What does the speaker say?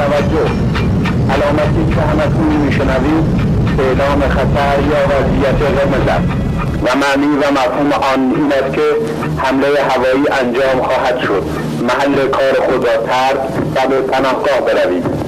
توجه علامتی که همتون میشنوید اعلام خطر یا وضعیت قرمز است و معنی و مفهوم آن این است که حمله هوایی انجام خواهد شد. محل کار خود را ترک و به پناهگاه بروید.